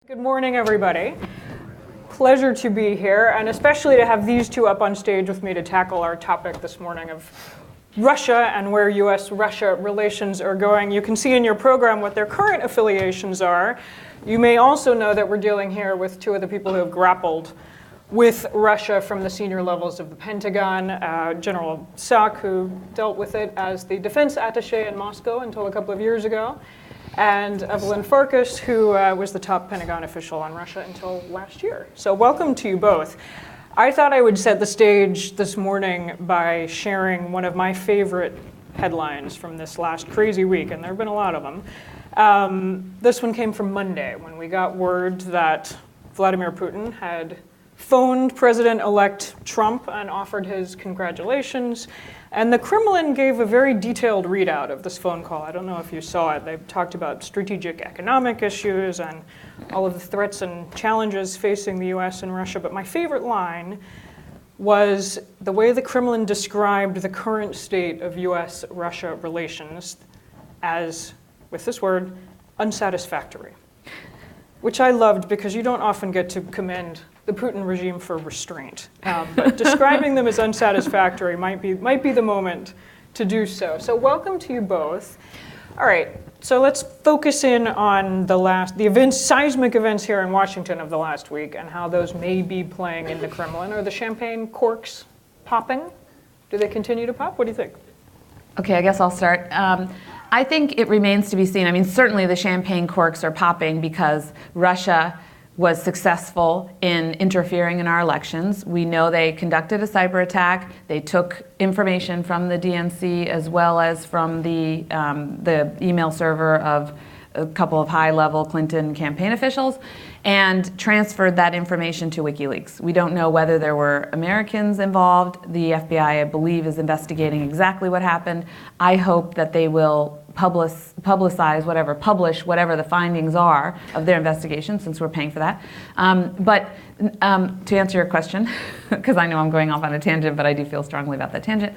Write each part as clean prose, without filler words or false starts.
Good morning, everybody. Pleasure to be here, and especially to have these two up on stage with me to tackle our topic this morning of Russia and where U.S.-Russia relations are going. You can see in your program what their current affiliations are. You may also know that we're dealing here with two of the people who have grappled with Russia from the senior levels of the Pentagon. General Sak, who dealt with it as the defense attaché in Moscow until a couple of years ago, and Evelyn Farkas, who was the top Pentagon official on Russia until last year. So welcome to you both. I thought I would set the stage this morning by sharing one of my favorite headlines from this last crazy week, and there have been a lot of them. This one came from Monday, when we got word that Vladimir Putin had phoned President-elect Trump and offered his congratulations. And the Kremlin gave a very detailed readout of this phone call. I don't know if you saw it. They talked about strategic economic issues and all of the threats and challenges facing the US and Russia. But my favorite line was the way the Kremlin described the current state of US-Russia relations as, with this word, unsatisfactory. Which I loved because you don't often get to commend the Putin regime for restraint. But describing them as unsatisfactory might be the moment to do so. So welcome to you both. All right, so let's focus in on the seismic events here in Washington of the last week and how those may be playing in the Kremlin. Are the champagne corks popping? Do they continue to pop? What do you think? Okay, I guess I'll start. I think it remains to be seen. I mean, certainly the champagne corks are popping because Russia was successful in interfering in our elections. We know they conducted a cyber attack. They took information from the DNC as well as from the email server of a couple of high-level Clinton campaign officials and transferred that information to WikiLeaks. We don't know whether there were Americans involved. The FBI, I believe, is investigating exactly what happened. I hope that they will publish whatever the findings are of their investigation, since we're paying for that. But to answer your question, because I know I'm going off on a tangent, but I do feel strongly about that tangent.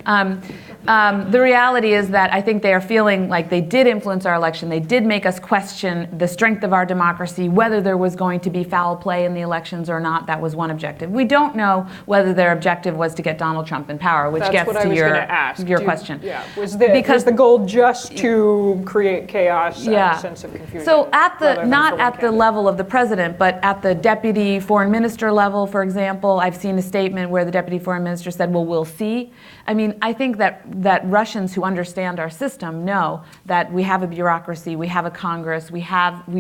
The reality is that I think they are feeling like they did influence our election. They did make us question the strength of our democracy, whether there was going to be foul play in the elections or not. That was one objective. We don't know whether their objective was to get Donald Trump in power, which That's gets to your question. Yeah, was the goal just to create chaos and a sense of confusion? So not at the level of the president, but at the deputy foreign minister level, for example, I've seen a statement where the deputy foreign minister said, well, we'll see. I mean, I think that Russians who understand our system know that we have a bureaucracy, we have a Congress, we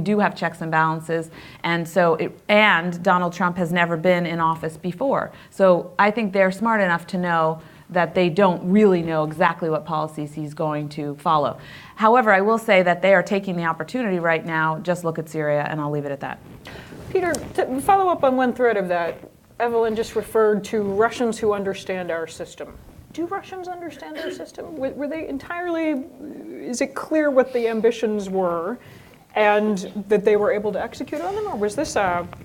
do have checks and balances, and Donald Trump has never been in office before. So I think they're smart enough to know that they don't really know exactly what policies he's going to follow. However, I will say that they are taking the opportunity right now. Just look at Syria, and I'll leave it at that. Peter, to follow up on one thread of that, Evelyn just referred to Russians who understand our system. Do Russians understand our system? Were they entirely, is it clear what the ambitions were and that they were able to execute on them? Or was this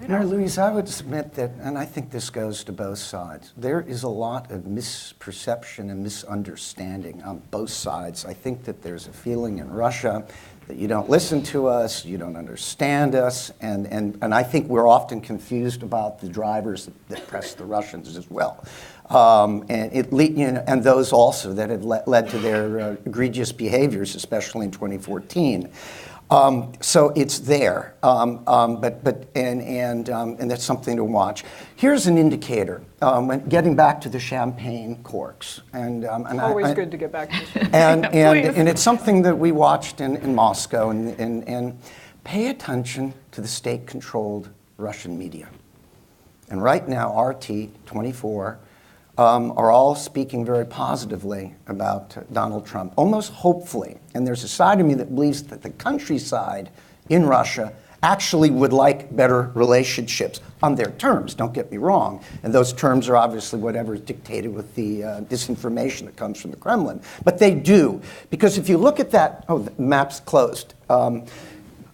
Louise, I would submit that, and I think this goes to both sides, there is a lot of misperception and misunderstanding on both sides. I think that there's a feeling in Russia that you don't listen to us, you don't understand us, and I think we're often confused about the drivers that press the Russians as well. And those also that have led to their egregious behaviors, especially in 2014. So it's there, and that's something to watch. Here's an indicator. Getting back to the champagne corks, always good to get back to this. And it's something that we watched in Moscow, and pay attention to the state-controlled Russian media. And right now, RT, 24. Are all speaking very positively about Donald Trump, almost hopefully. And there's a side of me that believes that the countryside in Russia actually would like better relationships on their terms, don't get me wrong. And those terms are obviously whatever is dictated with the disinformation that comes from the Kremlin. But they do, because if you look at that, the map's closed.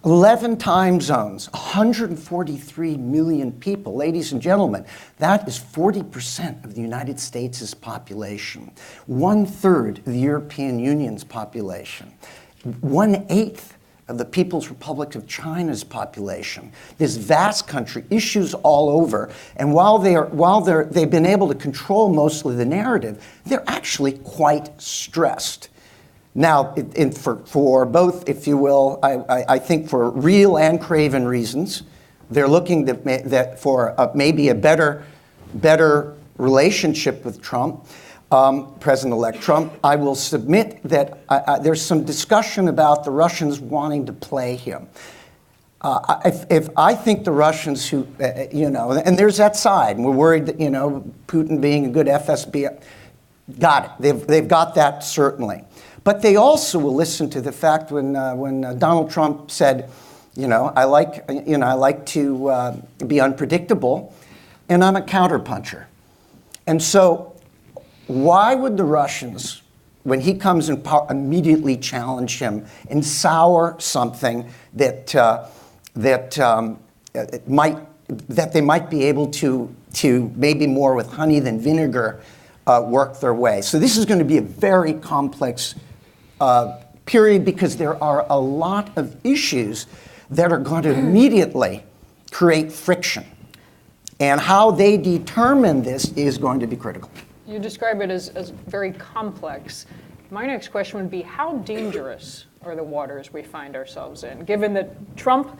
11 time zones, 143 million people. Ladies and gentlemen, that is 40% of the United States' population, 1/3 of the European Union's population, 1/8 of the People's Republic of China's population. This vast country, issues all over, and while they've been able to control mostly the narrative, they're actually quite stressed. Now, for both, if you will, I think for real and craven reasons, they're looking for maybe a better relationship with Trump. President-elect Trump. I will submit that there's some discussion about the Russians wanting to play him. If I think the Russians who, and there's that side, and we're worried that, Putin being a good FSB, got it. They've got that, certainly. But they also will listen to the fact when Donald Trump said, I like to be unpredictable, and I'm a counterpuncher. And so, why would the Russians, when he comes in power, immediately challenge him and sour something that they might be able to maybe more with honey than vinegar work their way? So this is going to be a very complex period because there are a lot of issues that are going to immediately create friction. And how they determine this is going to be critical. You describe it as very complex. My next question would be, how dangerous are the waters we find ourselves in? Given that Trump,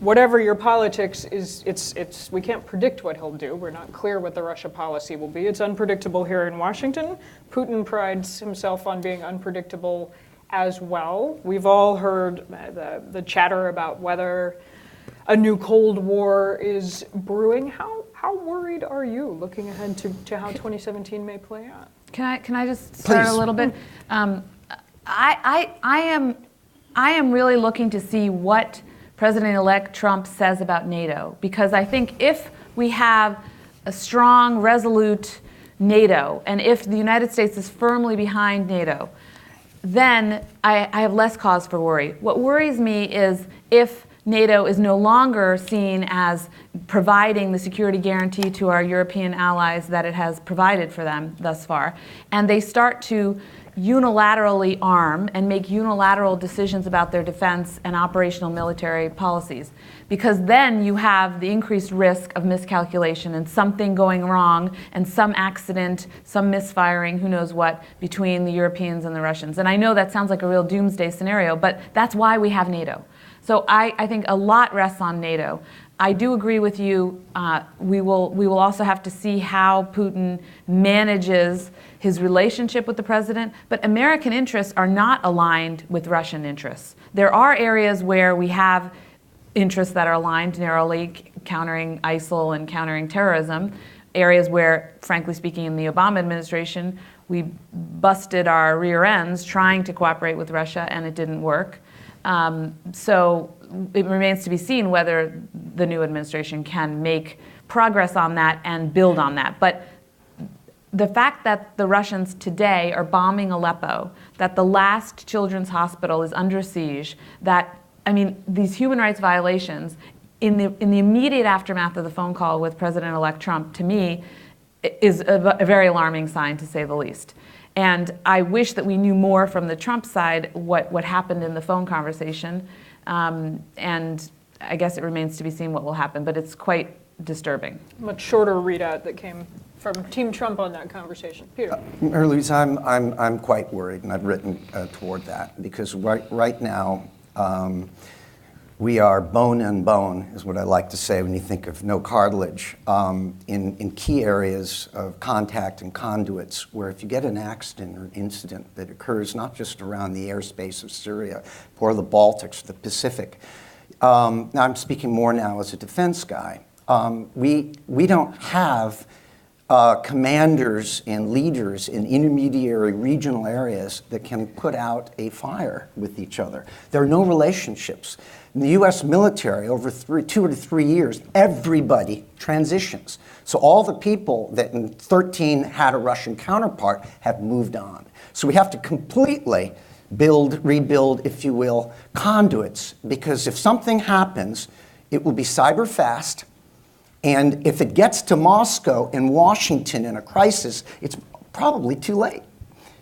whatever your politics is, we can't predict what he'll do. We're not clear what the Russia policy will be. It's unpredictable here in Washington. Putin prides himself on being unpredictable as well. We've all heard the chatter about whether a new Cold War is brewing. How worried are you looking ahead to how 2017 may play out? Can I just start Please. a little bit? I am really looking to see what President-elect Trump says about NATO, because I think if we have a strong, resolute NATO, and if the United States is firmly behind NATO, then I have less cause for worry. What worries me is if NATO is no longer seen as providing the security guarantee to our European allies that it has provided for them thus far, and they start to unilaterally arm and make unilateral decisions about their defense and operational military policies. Because then you have the increased risk of miscalculation and something going wrong and some accident, some misfiring, who knows what, between the Europeans and the Russians. And I know that sounds like a real doomsday scenario, but that's why we have NATO. So I think a lot rests on NATO. I do agree with you. We will also have to see how Putin manages his relationship with the president. But American interests are not aligned with Russian interests. There are areas where we have interests that are aligned narrowly, countering ISIL and countering terrorism. Areas where, frankly speaking, in the Obama administration, we busted our rear ends trying to cooperate with Russia, and it didn't work. So it remains to be seen whether the new administration can make progress on that and build on that. But the fact that the Russians today are bombing Aleppo, that the last children's hospital is under siege, these human rights violations in the immediate aftermath of the phone call with President-elect Trump, to me, is a very alarming sign, to say the least. And I wish that we knew more from the Trump side what happened in the phone conversation. And I guess it remains to be seen what will happen, but it's quite disturbing. Much shorter readout that came from Team Trump on that conversation. Peter. Louise, I'm quite worried, and I've written toward that, because right now we are bone and bone, is what I like to say when you think of no cartilage, in key areas of contact and conduits, where if you get an accident or an incident that occurs not just around the airspace of Syria or the Baltics, the Pacific. Now I'm speaking more now as a defense guy. We don't have commanders and leaders in intermediary regional areas that can put out a fire with each other. There are no relationships. In the U.S. military, over 2 to 3 years, everybody transitions. So all the people that in 13 had a Russian counterpart have moved on. So we have to completely rebuild, if you will, conduits, because if something happens, it will be cyber fast. And if it gets to Moscow and Washington in a crisis, it's probably too late.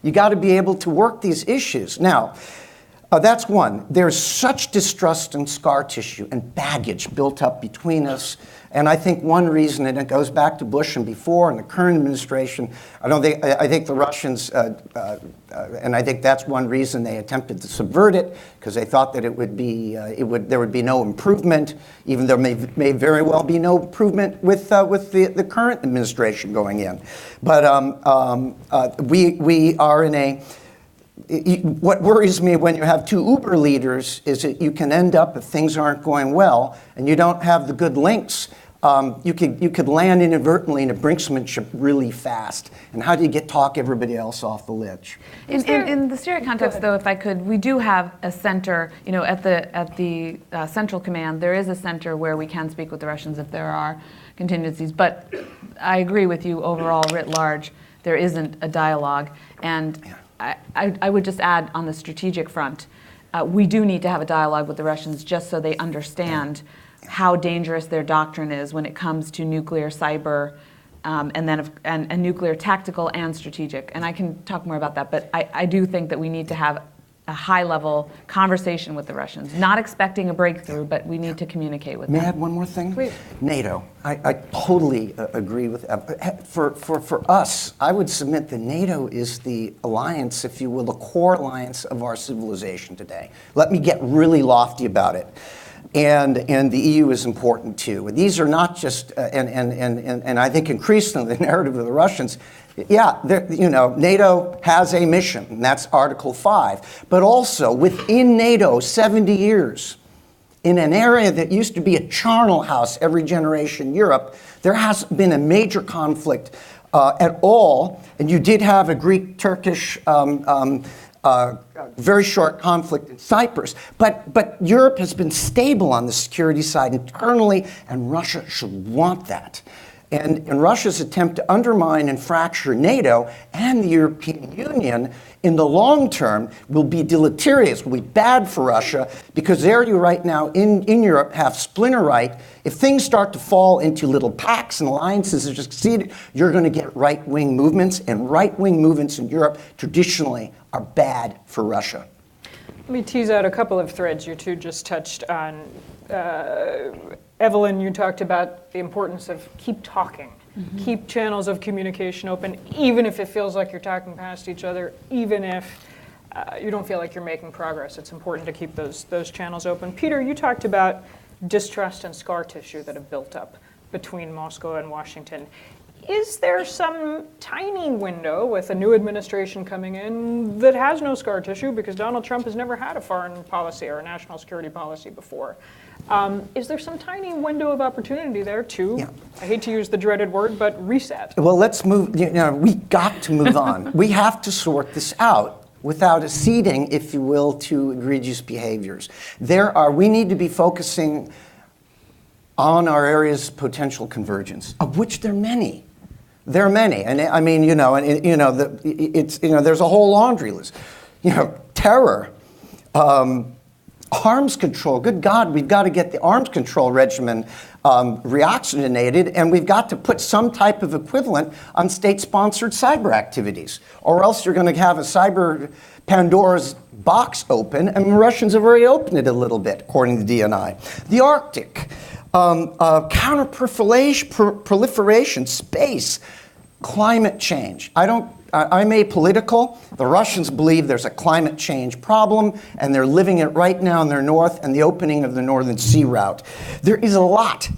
You got to be able to work these issues. Now, That's one. There's such distrust and scar tissue and baggage built up between us. And I think one reason, and it goes back to Bush and before and the current administration, I think the Russians, and I think that's one reason they attempted to subvert it, because they thought that there would be no improvement, even though there may very well be no improvement with the current administration going in. But we are in a. What worries me when you have two Uber leaders is that you can end up, if things aren't going well and you don't have the good links, you could land inadvertently into brinksmanship really fast. And how do you talk everybody else off the ledge? In the Syria context, though, if I could, we do have a center. At the Central Command, there is a center where we can speak with the Russians if there are contingencies. But I agree with you overall, writ large, there isn't a dialogue. And I would just add on the strategic front, we do need to have a dialogue with the Russians just so they understand how dangerous their doctrine is when it comes to nuclear, cyber, and nuclear tactical and strategic. And I can talk more about that, but I do think that we need to have a high-level conversation with the Russians, not expecting a breakthrough, but we need to communicate with them. May I add one more thing? Please. NATO. I totally agree with that. For us, I would submit that NATO is the alliance, if you will, the core alliance of our civilization today. Let me get really lofty about it. And the EU is important too. These are not just, and I think increasingly the narrative of the Russians, NATO has a mission, and that's Article 5. But also within NATO, 70 years, in an area that used to be a charnel house every generation in Europe, there hasn't been a major conflict at all. And you did have a Greek-Turkish very short conflict in Cyprus. But Europe has been stable on the security side internally, and Russia should want that. And Russia's attempt to undermine and fracture NATO and the European Union in the long term will be deleterious, will be bad for Russia, because there you right now in Europe have splinter right. If things start to fall into little pacts and alliances that succeed, you're going to get right-wing movements, and right-wing movements in Europe traditionally are bad for Russia. Let me tease out a couple of threads you two just touched on. Evelyn, you talked about the importance of keep talking, keep channels of communication open, even if it feels like you're talking past each other, even if you don't feel like you're making progress. It's important to keep those channels open. Peter, you talked about distrust and scar tissue that have built up between Moscow and Washington. Is there some tiny window with a new administration coming in that has no scar tissue because Donald Trump has never had a foreign policy or a national security policy before? Is there some tiny window of opportunity there to, I hate to use the dreaded word, but reset? Well, let's move, we got to move on. We have to sort this out without acceding, if you will, to egregious behaviors. We need to be focusing on our areas of potential convergence, of which there are many. There are many, and I mean, there's a whole laundry list. Terror, arms control. Good God, we've got to get the arms control regimen reoxygenated, and we've got to put some type of equivalent on state-sponsored cyber activities, or else you're going to have a cyber Pandora's box open, and the Russians have already opened it a little bit, according to DNI. The Arctic. Counter-proliferation, space, climate change. I'm apolitical. The Russians believe there's a climate change problem, and they're living it right now in their north and the opening of the Northern Sea route. There is a lot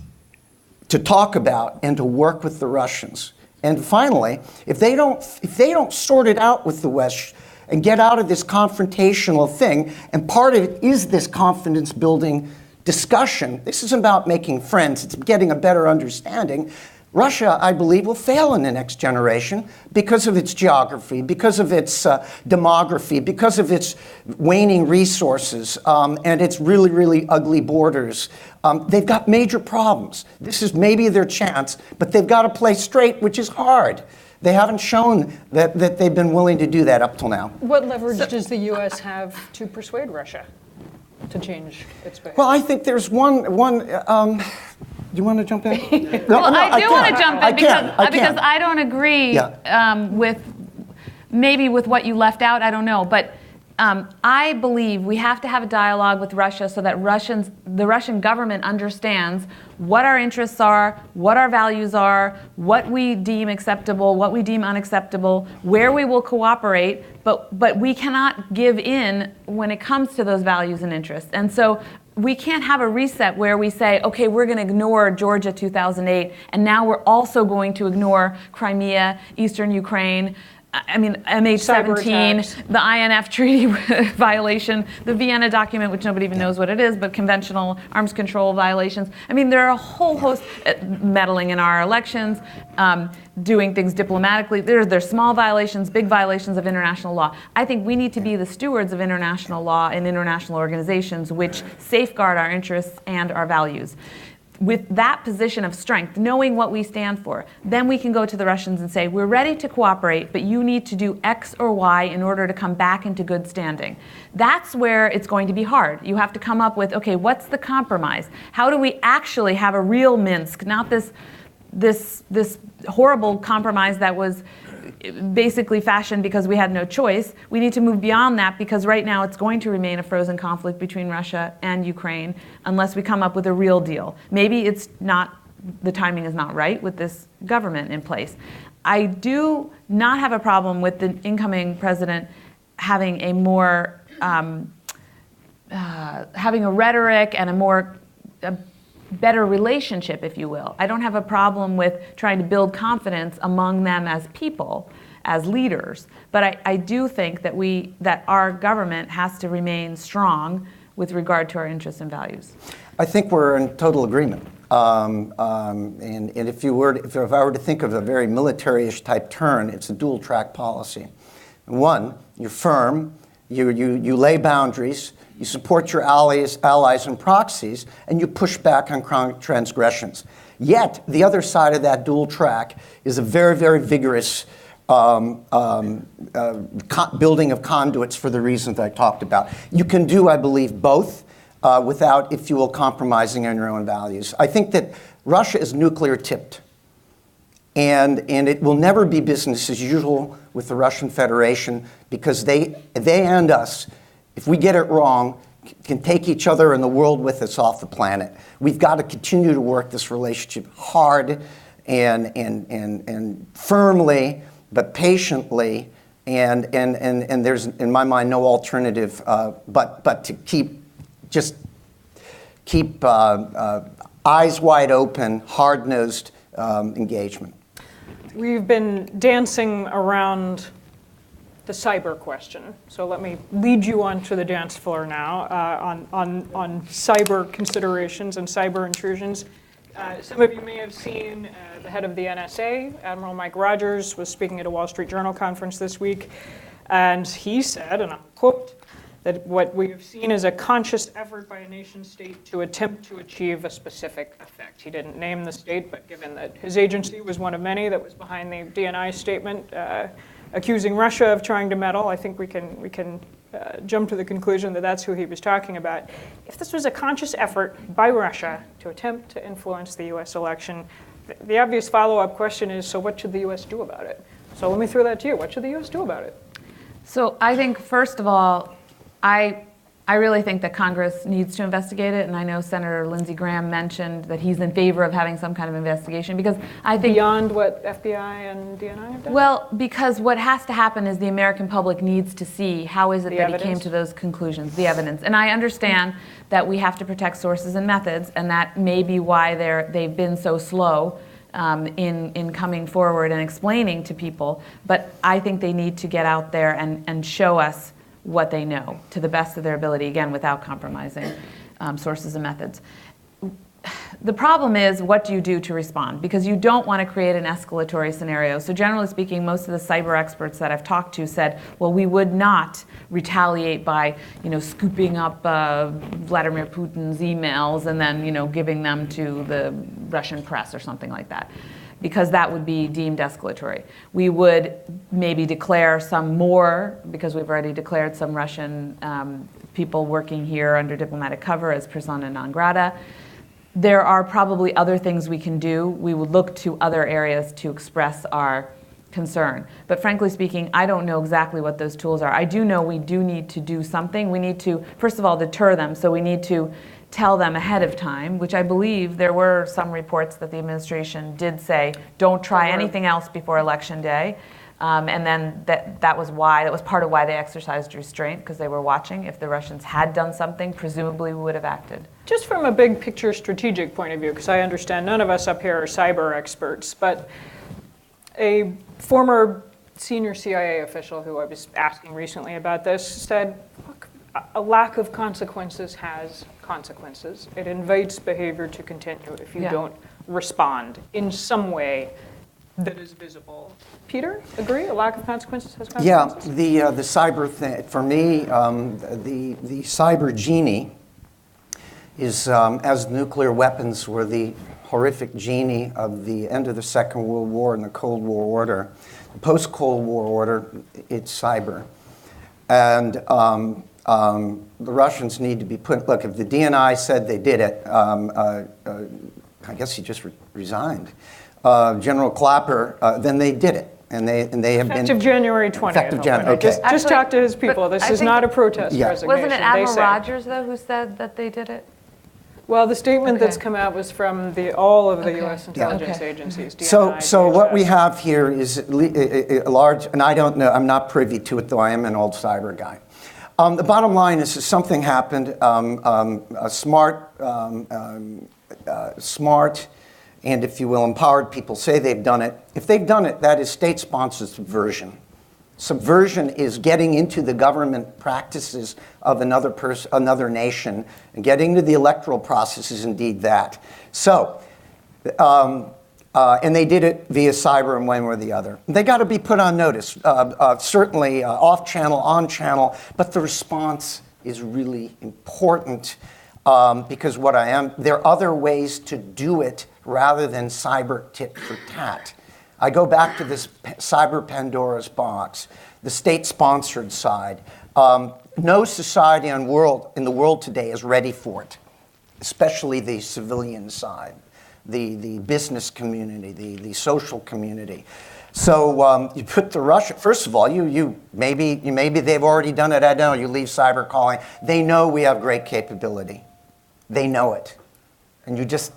to talk about and to work with the Russians. And finally, if they don't sort it out with the West and get out of this confrontational thing, and part of it is this confidence-building discussion. This isn't about making friends, it's getting a better understanding. Russia, I believe, will fail in the next generation because of its geography, because of its demography, because of its waning resources, and its really, really ugly borders. They've got major problems. This is maybe their chance, but they've got to play straight, which is hard. They haven't shown that they've been willing to do that up till now. What leverage does the U.S. have to persuade Russia to change its behavior? Well, I think there's one. Do you want to jump in? Well, I do want to jump in because I don't agree with what you left out. I don't know, but I believe we have to have a dialogue with Russia so that the Russian government understands what our interests are, what our values are, what we deem acceptable, what we deem unacceptable, where we will cooperate, but we cannot give in when it comes to those values and interests. And so we can't have a reset where we say, okay, we're going to ignore Georgia 2008, and now we're also going to ignore Crimea, Eastern Ukraine, MH17, the INF treaty violation, the Vienna document, which nobody even knows what it is, but conventional arms control violations. There are a whole host, meddling in our elections, doing things diplomatically. There's small violations, big violations of international law. I think we need to be the stewards of international law and international organizations which safeguard our interests and our values. With that position of strength, knowing what we stand for, then we can go to the Russians and say, we're ready to cooperate, but you need to do X or Y in order to come back into good standing. That's where it's going to be hard. You have to come up with, okay, what's the compromise? How do we actually have a real Minsk, not this horrible compromise that was basically fashioned because we had no choice. We need to move beyond that because right now it's going to remain a frozen conflict between Russia and Ukraine unless we come up with a real deal. Maybe it's not, the timing is not right with this government in place. I do not have a problem with the incoming president having a more, having a rhetoric and a better relationship, if you will. I don't have a problem with trying to build confidence among them as people, as leaders. But I do think that our government has to remain strong with regard to our interests and values. I think we're in total agreement. And if I were to think of a very military-ish type turn, it's a dual-track policy. One, you're firm, you lay boundaries, you support your allies and proxies, and you push back on transgressions. Yet, the other side of that dual track is a very, very vigorous building of conduits for the reasons I talked about. You can do, I believe, both without, if you will, compromising on your own values. I think that Russia is nuclear tipped. And it will never be business as usual with the Russian Federation because they and us, if we get it wrong, can take each other and the world with us off the planet. We've got to continue to work this relationship hard and firmly, but patiently. And there's, in my mind, no alternative but to keep eyes wide open, hard-nosed engagement. We've been dancing around the cyber question, so let me lead you onto the dance floor now on cyber considerations and cyber intrusions. Some of you may have seen the head of the NSA, Admiral Mike Rogers, was speaking at a Wall Street Journal conference this week, and he said, and I'll quote, that what we have seen is a conscious effort by a nation state to attempt to achieve a specific effect. He didn't name the state, but given that his agency was one of many that was behind the DNI statement accusing Russia of trying to meddle, I think we can jump to the conclusion that that's who he was talking about. If this was a conscious effort by Russia to attempt to influence the US election, the obvious follow-up question is, so what should the US do about it? So let me throw that to you. What should the US do about it? So I think, first of all, I really think that Congress needs to investigate it, and I know Senator Lindsey Graham mentioned that he's in favor of having some kind of investigation because I think— Beyond what FBI and DNI have done? Well, because what has to happen is the American public needs to see how is it that evidence? He came to those conclusions, the evidence. And I understand that we have to protect sources and methods, and that may be why they've been so slow in coming forward and explaining to people. But I think they need to get out there and show us what they know to the best of their ability, again, without compromising sources and methods. The problem is, what do you do to respond? Because you don't want to create an escalatory scenario. So generally speaking, most of the cyber experts that I've talked to said, well, we would not retaliate by, scooping up Vladimir Putin's emails and then, giving them to the Russian press or something like that, because that would be deemed escalatory. We would maybe declare some more, because we've already declared some Russian people working here under diplomatic cover as persona non grata. There are probably other things we can do. We would look to other areas to express our concern. But frankly speaking, I don't know exactly what those tools are. I do know we do need to do something. We need to, first of all, deter them. So we need to tell them ahead of time, which I believe there were some reports that the administration did say, don't try anything else before Election Day. And then that was part of why they exercised restraint, because they were watching. If the Russians had done something, presumably we would have acted. Just from a big picture strategic point of view, because I understand none of us up here are cyber experts, but a former senior CIA official who I was asking recently about this said, look, a lack of consequences has consequences. It invites behavior to continue if you don't respond in some way that is visible. Peter, agree? A lack of consequences has consequences? Yeah, the cyber thing, for me, the cyber genie is, as nuclear weapons were the horrific genie of the end of the Second World War and the Cold War order. The post-Cold War order, it's cyber. And the Russians need to be put, look, if the DNI said they did it, I guess he just resigned. General Clapper, then they did it. And they have been effective January 20th. Effective January. Okay. Just talk to his people. This is not a protest resignation. Wasn't it Admiral Rogers though who said that they did it? Well, the statement that's come out was from all of the U.S. intelligence agencies. DNI, so what we have here is a large, and I don't know, I'm not privy to it, though I am an old cyber guy. The bottom line is something happened. Smart, and if you will, empowered people say they've done it. If they've done it, that is state-sponsored subversion. Subversion is getting into the government practices of another nation, and getting into the electoral process is indeed that. So, and they did it via cyber in one way or the other. They got to be put on notice, certainly off-channel, on-channel, but the response is really important because there are other ways to do it rather than cyber tit for tat. I go back to this cyber Pandora's box, the state-sponsored side. No society in the world today is ready for it, especially the civilian side, the business community, the social community. So you put the Russia. First of all, maybe they've already done it. I don't know. You leave cyber calling. They know we have great capability. They know it, and you just.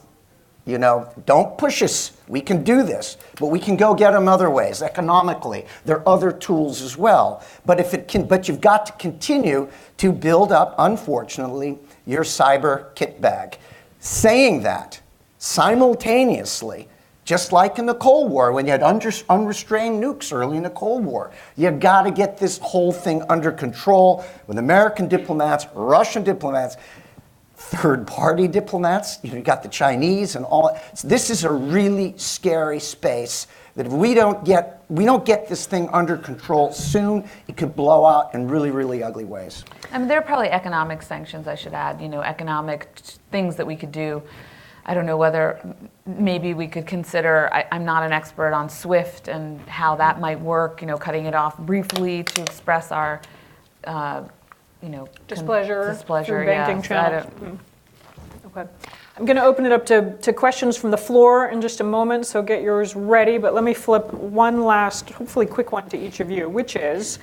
Don't push us. We can do this, but we can go get them other ways, economically. There are other tools as well. But you've got to continue to build up, unfortunately, your cyber kit bag. Saying that simultaneously, just like in the Cold War, when you had unrestrained nukes early in the Cold War, you've got to get this whole thing under control with American diplomats, Russian diplomats, third-party diplomats. You got the Chinese and all. So this is a really scary space that if we don't get this thing under control soon, it could blow out in really, really ugly ways. I mean, there are probably economic sanctions, I should add, economic things that we could do. I don't know whether maybe we could consider, I'm not an expert on SWIFT and how that might work, cutting it off briefly to express our displeasure through yeah. banking channels. Okay. I'm going to open it up to questions from the floor in just a moment, so get yours ready. But let me flip one last, hopefully quick one to each of you, which is,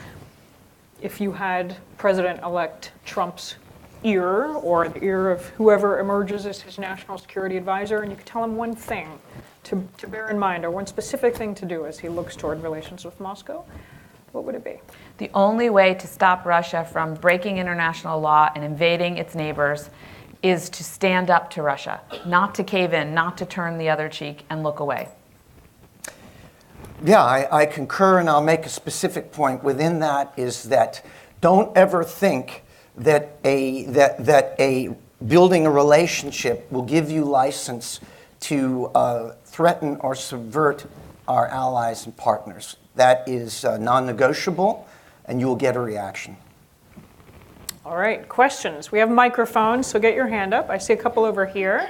if you had President-elect Trump's ear, or the ear of whoever emerges as his national security advisor, and you could tell him one thing to bear in mind, or one specific thing to do as he looks toward relations with Moscow, what would it be? The only way to stop Russia from breaking international law and invading its neighbors is to stand up to Russia, not to cave in, not to turn the other cheek and look away. Yeah, I concur, and I'll make a specific point within that is that don't ever think that building a relationship will give you license to threaten or subvert our allies and partners. That is non-negotiable, and you will get a reaction. All right, questions. We have microphones, so get your hand up. I see a couple over here.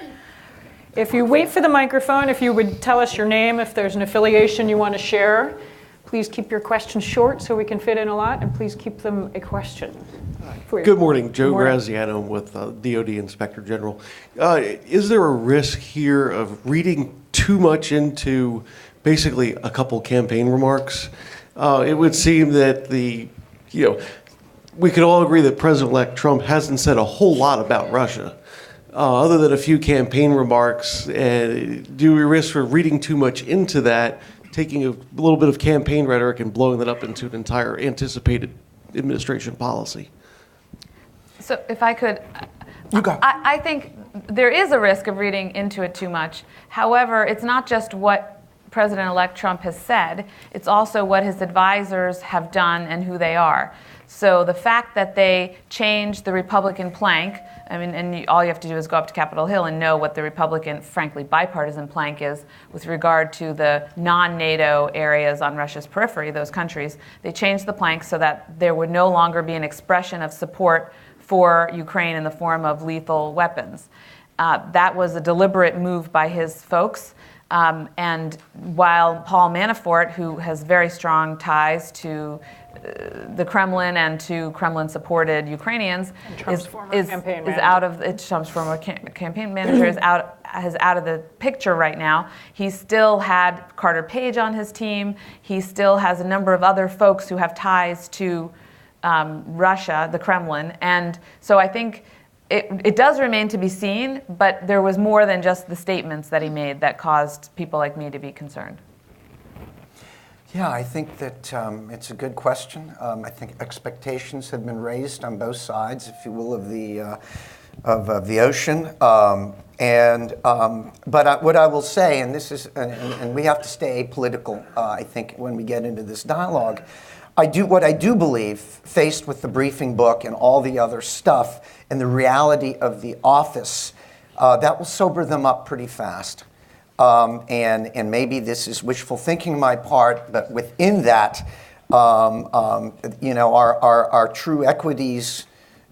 If you wait for the microphone, if you would tell us your name, if there's an affiliation you want to share, please keep your questions short so we can fit in a lot, and please keep them a question. Good morning, Joe Graziano with DOD Inspector General. Is there a risk here of reading too much into basically a couple campaign remarks. It would seem that we could all agree that President-elect Trump hasn't said a whole lot about Russia, other than a few campaign remarks. And do we risk for reading too much into that, taking a little bit of campaign rhetoric and blowing that up into an entire anticipated administration policy? So if I could, You go. I think there is a risk of reading into it too much. However, it's not just what President-elect Trump has said, it's also what his advisors have done and who they are. So the fact that they changed the Republican plank, I mean, and all you have to do is go up to Capitol Hill and know what the Republican, frankly, bipartisan plank is with regard to the non-NATO areas on Russia's periphery, those countries. They changed the plank so that there would no longer be an expression of support for Ukraine in the form of lethal weapons. That was a deliberate move by his folks. And while Paul Manafort, who has very strong ties to the Kremlin and to Kremlin-supported Ukrainians, Trump's former campaign manager is out of the picture right now. He still had Carter Page on his team. He still has a number of other folks who have ties to Russia, the Kremlin, and so I think it does remain to be seen, but there was more than just the statements that he made that caused people like me to be concerned. Yeah, I think that it's a good question. I think expectations have been raised on both sides, if you will, of the ocean. But what I will say, and this is, and we have to stay apolitical, I think, when we get into this dialogue. What I do believe, faced with the briefing book and all the other stuff and the reality of the office, that will sober them up pretty fast. And maybe this is wishful thinking on my part, but within that, our true equities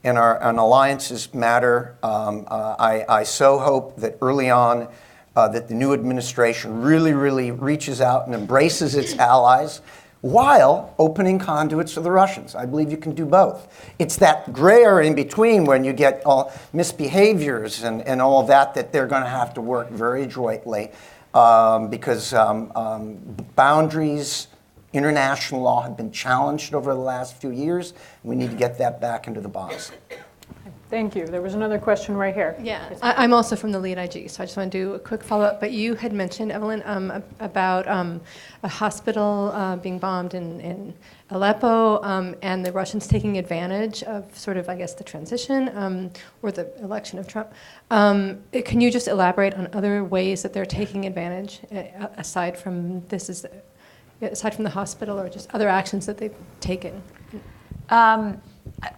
and our alliances matter. I so hope that early on that the new administration really, really reaches out and embraces its allies, while opening conduits to the Russians. I believe you can do both. It's that gray area in between when you get all misbehaviors and all of that they're going to have to work very adroitly because boundaries, international law have been challenged over the last few years. We need to get that back into the box. Thank you. There was another question right here. Yeah, I'm also from the lead IG, so I just want to do a quick follow-up. But you had mentioned, Evelyn, about a hospital being bombed in Aleppo and the Russians taking advantage of sort of, I guess, the transition or the election of Trump. Can you just elaborate on other ways that they're taking advantage, aside from the hospital, or just other actions that they've taken?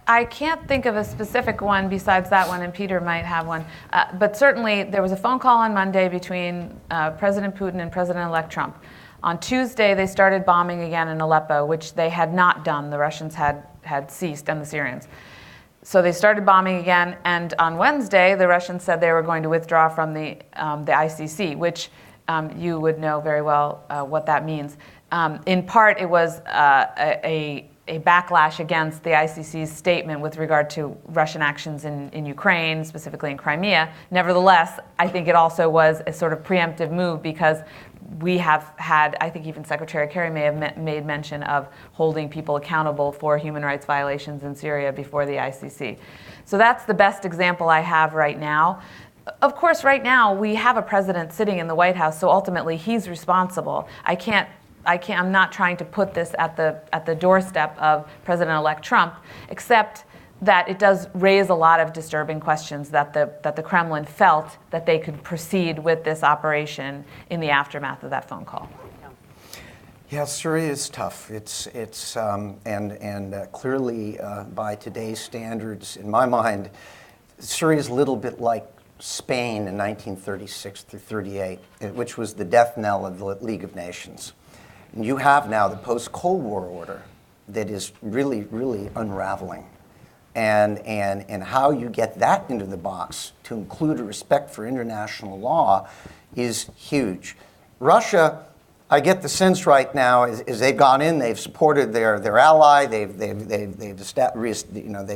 I can't think of a specific one besides that one, and Peter might have one. But certainly there was a phone call on Monday between President Putin and President-elect Trump. On Tuesday, they started bombing again in Aleppo, which they had not done. The Russians had ceased, and the Syrians. So they started bombing again, and on Wednesday, the Russians said they were going to withdraw from the ICC, which you would know very well what that means. In part, it was a backlash against the ICC's statement with regard to Russian actions in Ukraine, specifically in Crimea. Nevertheless, I think it also was a sort of preemptive move because we have had, I think even Secretary Kerry may have made mention of holding people accountable for human rights violations in Syria before the ICC. So that's the best example I have right now. Of course, right now, we have a president sitting in the White House, so ultimately he's responsible. I'm not trying to put this at the doorstep of President-elect Trump, except that it does raise a lot of disturbing questions that the Kremlin felt that they could proceed with this operation in the aftermath of that phone call. Yeah, Syria is tough. It's clearly by today's standards, in my mind, Syria is a little bit like Spain in 1936 through 38, which was the death knell of the League of Nations. And you have now the post-Cold War order that is really, really unraveling. And how you get that into the box to include a respect for international law is huge. Russia I get the sense right now is they've gone in, they've supported their ally, they've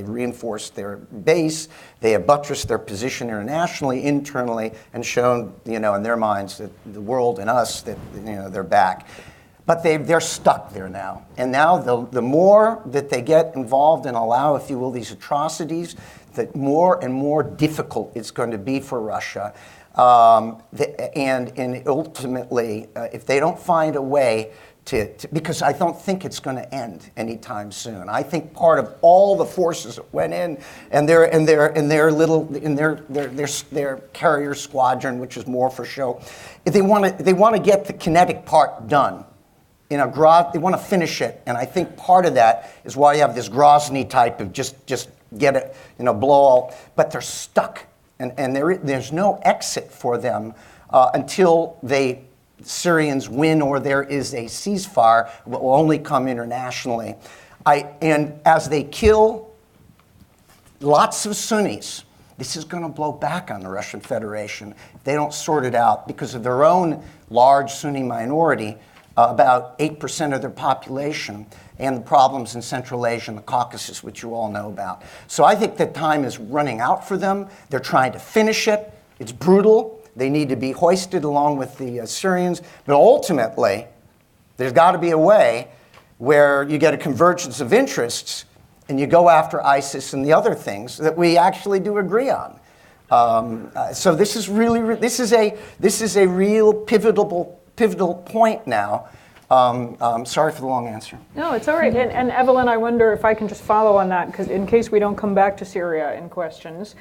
reinforced their base, they have buttressed their position internationally, internally, and shown in their minds that the world and us that they're back. But they're stuck there now, and now the more that they get involved and allow, if you will, these atrocities, the more and more difficult it's going to be for Russia. And ultimately, if they don't find a way to, because I don't think it's going to end anytime soon. I think part of all the forces that went in, and their carrier squadron, which is more for show, they want to get the kinetic part done. They want to finish it, and I think part of that is why you have this Grozny type of just get it, blow all. But they're stuck. And there's no exit for them until Syrians win or there is a ceasefire. It will only come internationally. And as they kill lots of Sunnis, this is going to blow back on the Russian Federation if they don't sort it out because of their own large Sunni minority, about 8% of their population, and the problems in Central Asia and the Caucasus, which you all know about. So I think that time is running out for them. They're trying to finish it. It's brutal. They need to be hoisted along with the Syrians. But ultimately, there's got to be a way where you get a convergence of interests and you go after ISIS and the other things that we actually do agree on. So this is a real pivotal point now. Sorry for the long answer. No, it's all right. And Evelyn, I wonder if I can just follow on that, because in case we don't come back to Syria in questions,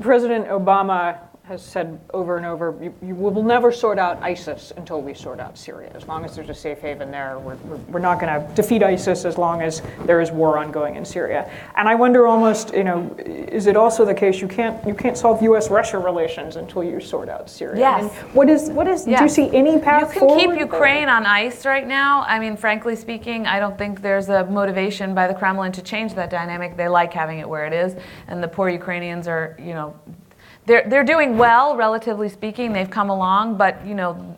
President Obama has said over and over, we will never sort out ISIS until we sort out Syria. As long as there's a safe haven there, we're not going to defeat ISIS as long as there is war ongoing in Syria. And I wonder almost, is it also the case you can't solve U.S.-Russia relations until you sort out Syria? Yes. And what is? Yes. Do you see any path forward? You can keep Ukraine on ice right now. I mean, frankly speaking, I don't think there's a motivation by the Kremlin to change that dynamic. They like having it where it is, and the poor Ukrainians are, They're doing well, relatively speaking. They've come along, but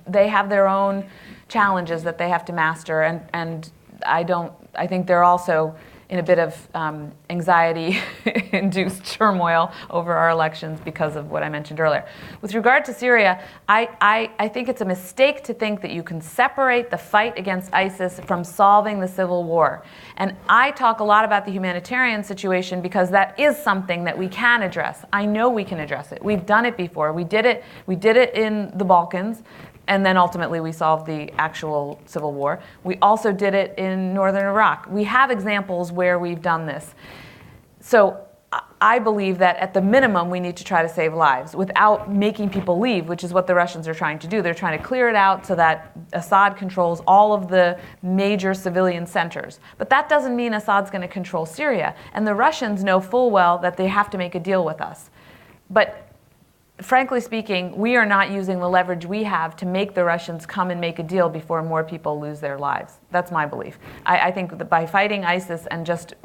they have their own challenges that they have to master, and I think they're also in a bit of anxiety-induced turmoil over our elections because of what I mentioned earlier. With regard to Syria, I think it's a mistake to think that you can separate the fight against ISIS from solving the civil war. And I talk a lot about the humanitarian situation because that is something that we can address. I know we can address it. We've done it before. We did it in the Balkans. And then ultimately we solved the actual civil war. We also did it in northern Iraq. We have examples where we've done this. So I believe that at the minimum we need to try to save lives without making people leave, which is what the Russians are trying to do. They're trying to clear it out so that Assad controls all of the major civilian centers. But that doesn't mean Assad's going to control Syria. And the Russians know full well that they have to make a deal with us. But frankly speaking, we are not using the leverage we have to make the Russians come and make a deal before more people lose their lives. That's my belief. I think that by fighting ISIS and just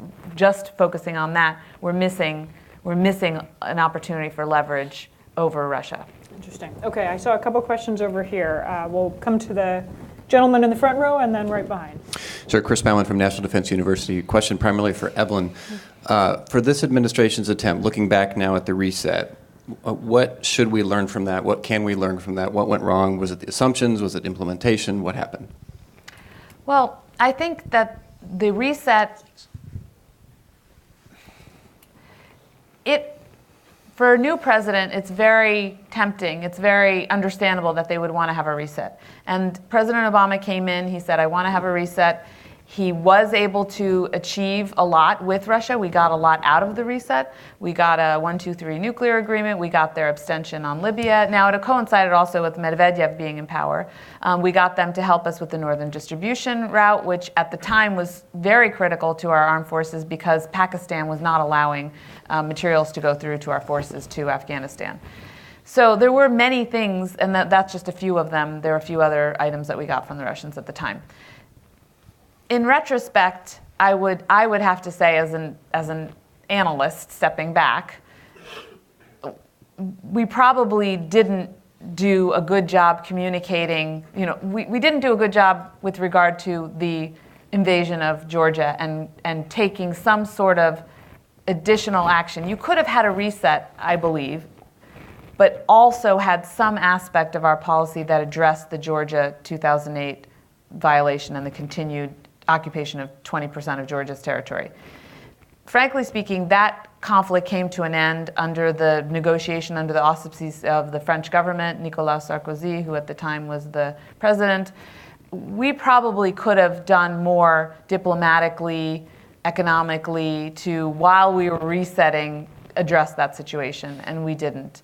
focusing on that, we're missing an opportunity for leverage over Russia. Interesting. Okay, I saw a couple questions over here. We'll come to the gentleman in the front row and then right behind. Sir, Chris Baumann from National Defense University. Question primarily for Evelyn. For this administration's attempt, looking back now at the reset, what should we learn from that? What can we learn from that? What went wrong? Was it the assumptions? Was it implementation? What happened? Well, I think that the reset, for a new president, it's very tempting. It's very understandable that they would want to have a reset. And President Obama came in, he said, I want to have a reset. He was able to achieve a lot with Russia. We got a lot out of the reset. We got a 1, 2, 3 nuclear agreement. We got their abstention on Libya. Now, it coincided also with Medvedev being in power. We got them to help us with the northern distribution route, which at the time was very critical to our armed forces because Pakistan was not allowing materials to go through to our forces to Afghanistan. So there were many things, and that's just a few of them. There are a few other items that we got from the Russians at the time. In retrospect, I would have to say, as an analyst stepping back, we probably didn't do a good job communicating. We didn't do a good job with regard to the invasion of Georgia and taking some sort of additional action. You could have had a reset, I believe, but also had some aspect of our policy that addressed the Georgia 2008 violation and the continued occupation of 20% of Georgia's territory. Frankly speaking, that conflict came to an end under the negotiation under the auspices of the French government, Nicolas Sarkozy, who at the time was the president. We probably could have done more diplomatically, economically, to, while we were resetting, address that situation, and we didn't.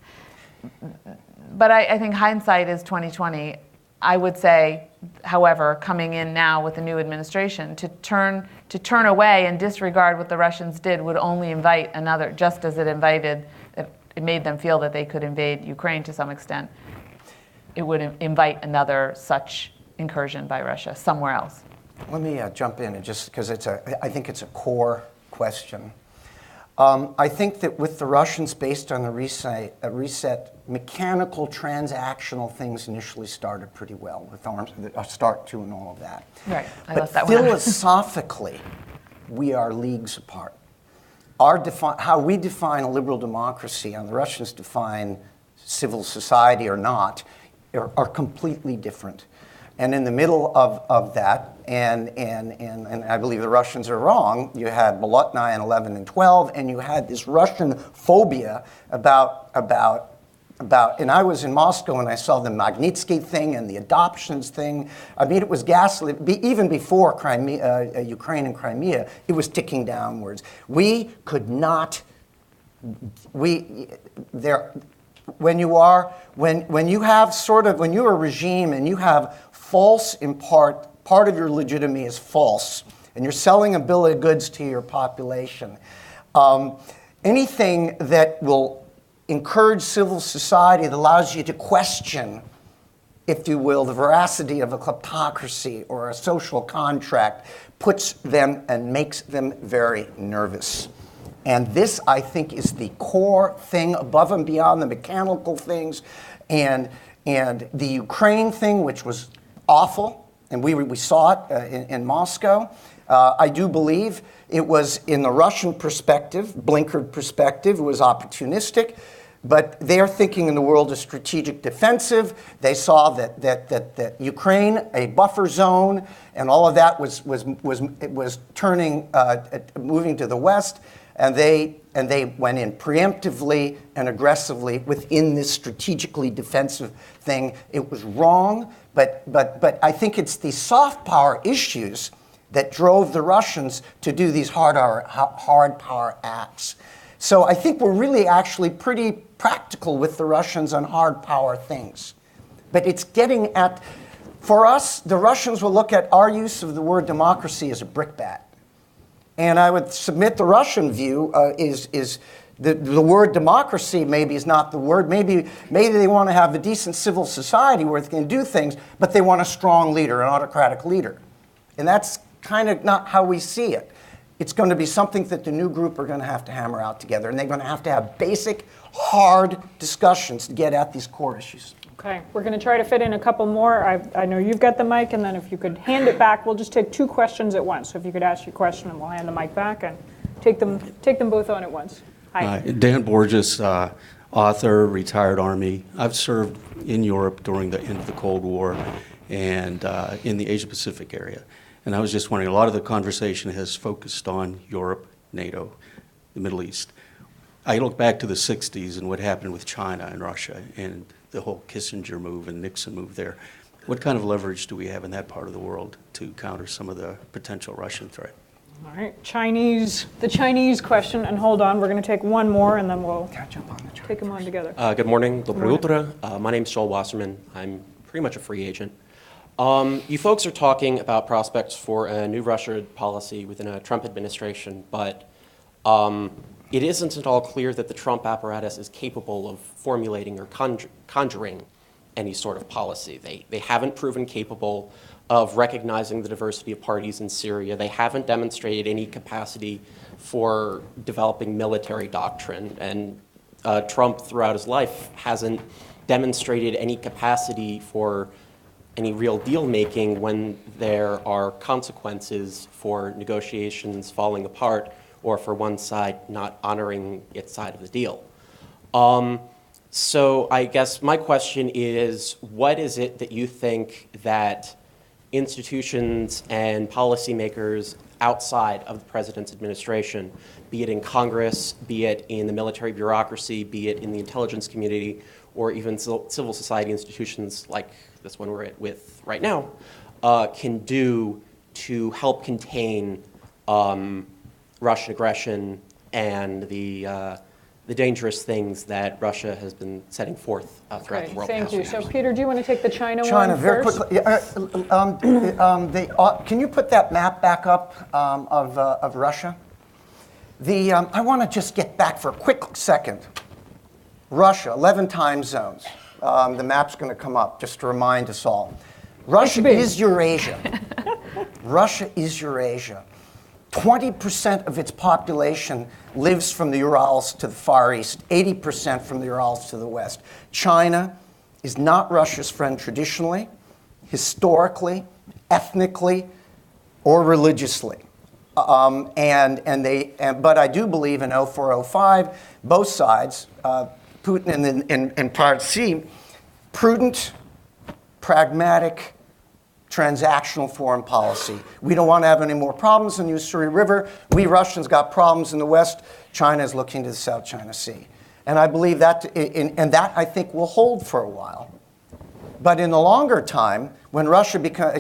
But I think hindsight is 2020. I would say, however, coming in now with the new administration, to turn away and disregard what the Russians did would only invite another, just as it made them feel that they could invade Ukraine to some extent. It would invite another such incursion by Russia somewhere else. Let me jump in, and just because I think it's a core question. I think that with the Russians, based on the reset, mechanical, transactional things initially started pretty well with arms, START 2 and all of that. Right, I but left that one out. philosophically, we are leagues apart. How we define a liberal democracy and the Russians define civil society or not are completely different. And in the middle of that, and I believe the Russians are wrong, you had Bolotnaya in 11 and 12, and you had this Russian phobia about, and I was in Moscow and I saw the Magnitsky thing and the adoptions thing. I mean, it was ghastly. Even before Crimea, Ukraine and Crimea, it was ticking downwards. We could not, when you're a regime and you have false in part of your legitimacy is false, and you're selling a bill of goods to your population. Anything that will encourage civil society that allows you to question, if you will, the veracity of a kleptocracy or a social contract puts them and makes them very nervous. And this, I think, is the core thing above and beyond the mechanical things and the Ukraine thing, which was awful, and we saw it in Moscow. I do believe it was, in the Russian perspective, blinkered perspective, it was opportunistic, but they're thinking in the world of strategic defensive. They saw that Ukraine, a buffer zone, and all of that was turning, moving to the west, and they went in preemptively and aggressively within this strategically defensive thing. It was wrong, but I think it's the soft power issues that drove the Russians to do these hard power acts. So I think we're really actually pretty practical with the Russians on hard power things. But it's getting at, for us, the Russians will look at our use of the word democracy as a brickbat. And I would submit the Russian view is the word democracy maybe is not the word. Maybe they want to have a decent civil society where they can do things, but they want a strong leader, an autocratic leader. And that's kind of not how we see it. It's going to be something that the new group are going to have to hammer out together, and they're going to have basic, hard discussions to get at these core issues. Okay, we're going to try to fit in a couple more. I know you've got the mic, and then if you could hand it back, we'll just take two questions at once. So if you could ask your question, and we'll hand the mic back and take them both on at once. Hi. Dan Borges, author, retired Army. I've served in Europe during the end of the Cold War and in the Asia-Pacific area. And I was just wondering, a lot of the conversation has focused on Europe, NATO, the Middle East. I look back to the 60s and what happened with China and Russia and the whole Kissinger move and Nixon move there. What kind of leverage do we have in that part of the world to counter some of the potential Russian threat? All right, the Chinese question, and hold on, we're going to take one more, and then we'll take them on together. Good morning, Доброе утро. My name's Joel Wasserman. I'm pretty much a free agent. You folks are talking about prospects for a new Russia policy within a Trump administration, but it isn't at all clear that the Trump apparatus is capable of formulating or conjuring any sort of policy. They haven't proven capable of recognizing the diversity of parties in Syria. They haven't demonstrated any capacity for developing military doctrine. And Trump, throughout his life, hasn't demonstrated any capacity for any real deal making when there are consequences for negotiations falling apart or for one side not honoring its side of the deal. So I guess my question is, what is it that you think that institutions and policymakers outside of the president's administration, be it in Congress, be it in the military bureaucracy, be it in the intelligence community, or even civil society institutions like this one we're with right now, can do to help contain Russian aggression and the dangerous things that Russia has been setting forth throughout the world. Thank you. So, Peter, do you want to take the China one Very first? quickly. Can you put that map back up of Russia? I want to just get back for a quick second. Russia, 11 time zones. The map's going to come up just to remind us all. Russia is Eurasia. Russia is Eurasia. 20% of its population lives from the Urals to the Far East, 80% from the Urals to the West. China is not Russia's friend traditionally, historically, ethnically, or religiously. But I do believe in 0405, both sides, Putin and Part C, prudent, pragmatic, transactional foreign policy. We don't want to have any more problems in the Syria River. We Russians got problems in the West. China is looking to the South China Sea. And I believe that, and that I think will hold for a while. But in the longer time, when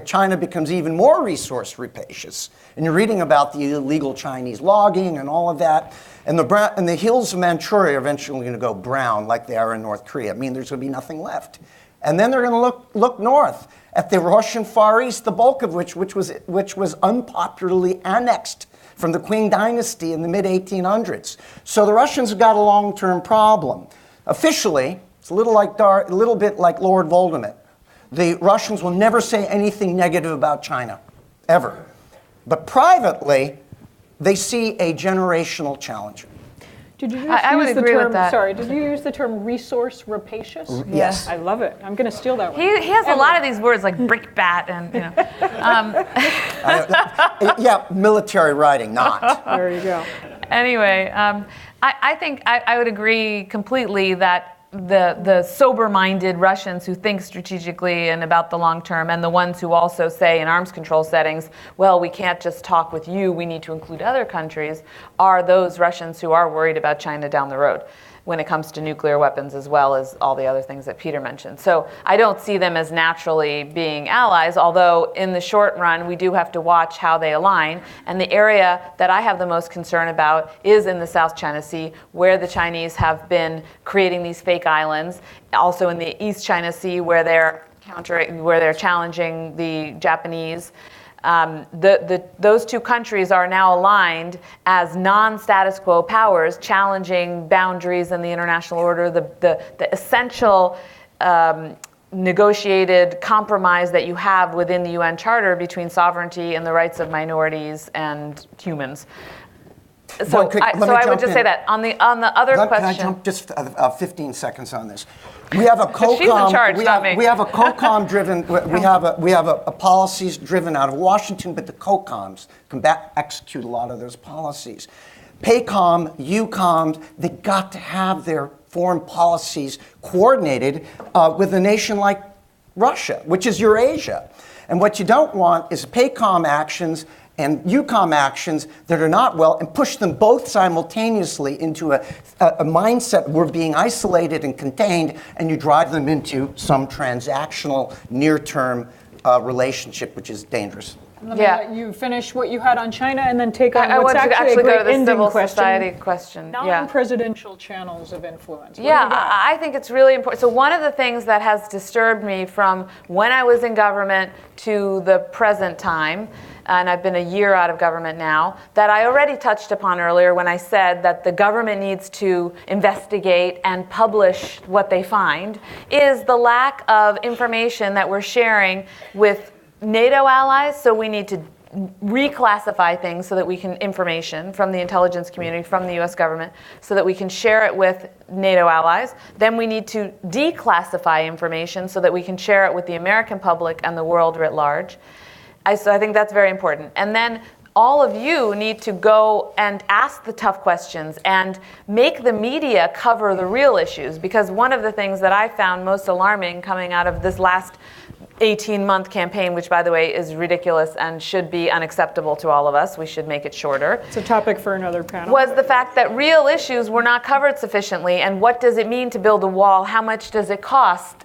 China becomes even more resource rapacious, and you're reading about the illegal Chinese logging and all of that, and the hills of Manchuria are eventually going to go brown like they are in North Korea. I mean, there's going to be nothing left. And then they're going to look north at the Russian Far East, the bulk of which was unpopularly annexed from the Qing dynasty in the mid-1800s. So the Russians have got a long-term problem. Officially, it's a little bit like Lord Voldemort. The Russians will never say anything negative about China, ever. But privately, they see a generational challenge. Did you I would agree with that. Sorry, did you use the term resource rapacious? Yes. I love it. I'm going to steal that one. He has a lot of these words like brickbat and, Yeah, military writing, not. There you go. Anyway, I think I would agree completely that the sober-minded Russians who think strategically and about the long term, and the ones who also say in arms control settings, well, we can't just talk with you, we need to include other countries, are those Russians who are worried about China down the road when it comes to nuclear weapons, as well as all the other things that Peter mentioned. So I don't see them as naturally being allies, although in the short run, we do have to watch how they align. And the area that I have the most concern about is in the South China Sea, where the Chinese have been creating these fake islands. Also in the East China Sea, where they're challenging the Japanese. Those two countries are now aligned as non-status quo powers, challenging boundaries in the international order, the essential negotiated compromise that you have within the UN Charter between sovereignty and the rights of minorities and humans. So I would just say that on the other question. Can I jump just 15 seconds on this? We have a COCOM. She's in charge, not me. We have a COCOM driven. We have a policies driven out of Washington, but the COCOMs can execute a lot of those policies. PACOM, EUCOM, they got to have their foreign policies coordinated with a nation like Russia, which is Eurasia. And what you don't want is PACOM actions and EUCOM actions that are not well, and push them both simultaneously into a mindset where being isolated and contained, and you drive them into some transactional near-term relationship, which is dangerous. Let me let you finish what you had on China and then take on I what's want to actually actually a great go to the ending civil question. society question. Non-presidential channels of influence. What do Yeah, you got? I think it's really important. So one of the things that has disturbed me from when I was in government to the present time, and I've been a year out of government now, that I already touched upon earlier when I said that the government needs to investigate and publish what they find, is the lack of information that we're sharing with NATO allies. So we need to reclassify things so that we can information from the intelligence community, from the US government, so that we can share it with NATO allies. Then we need to declassify information so that we can share it with the American public and the world writ large. So I think that's very important. And then all of you need to go and ask the tough questions and make the media cover the real issues, because one of the things that I found most alarming coming out of this last 18-month campaign, which, by the way, is ridiculous and should be unacceptable to all of us. We should make it shorter. It's a topic for another panel. Was the fact that real issues were not covered sufficiently, and what does it mean to build a wall? How much does it cost?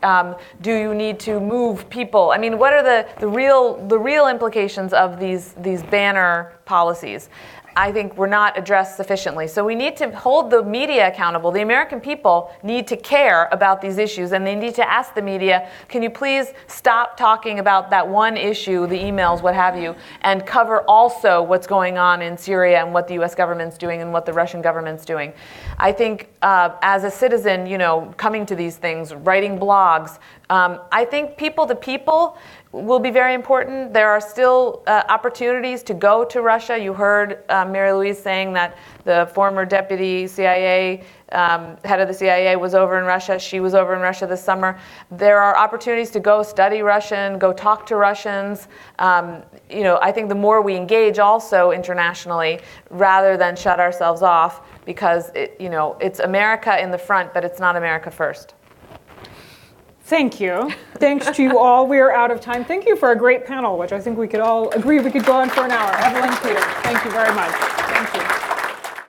Do you need to move people? I mean, what are the real implications of these banner policies? I think were not addressed sufficiently. So we need to hold the media accountable. The American people need to care about these issues, and they need to ask the media, can you please stop talking about that one issue, the emails, what have you, and cover also what's going on in Syria and what the US government's doing and what the Russian government's doing. I think as a citizen, coming to these things, writing blogs, I think people to people will be very important. There are still opportunities to go to Russia. You heard Mary Louise saying that the former deputy CIA, head of the CIA, was over in Russia. She was over in Russia this summer. There are opportunities to go study Russian, go talk to Russians. I think the more we engage also internationally, rather than shut ourselves off, because it's America in the front, but it's not America first. Thank you. Thanks to you all. We are out of time. Thank you for a great panel, which I think we could all agree we could go on for an hour. Evelyn, Peter, thank you very much. Thank you.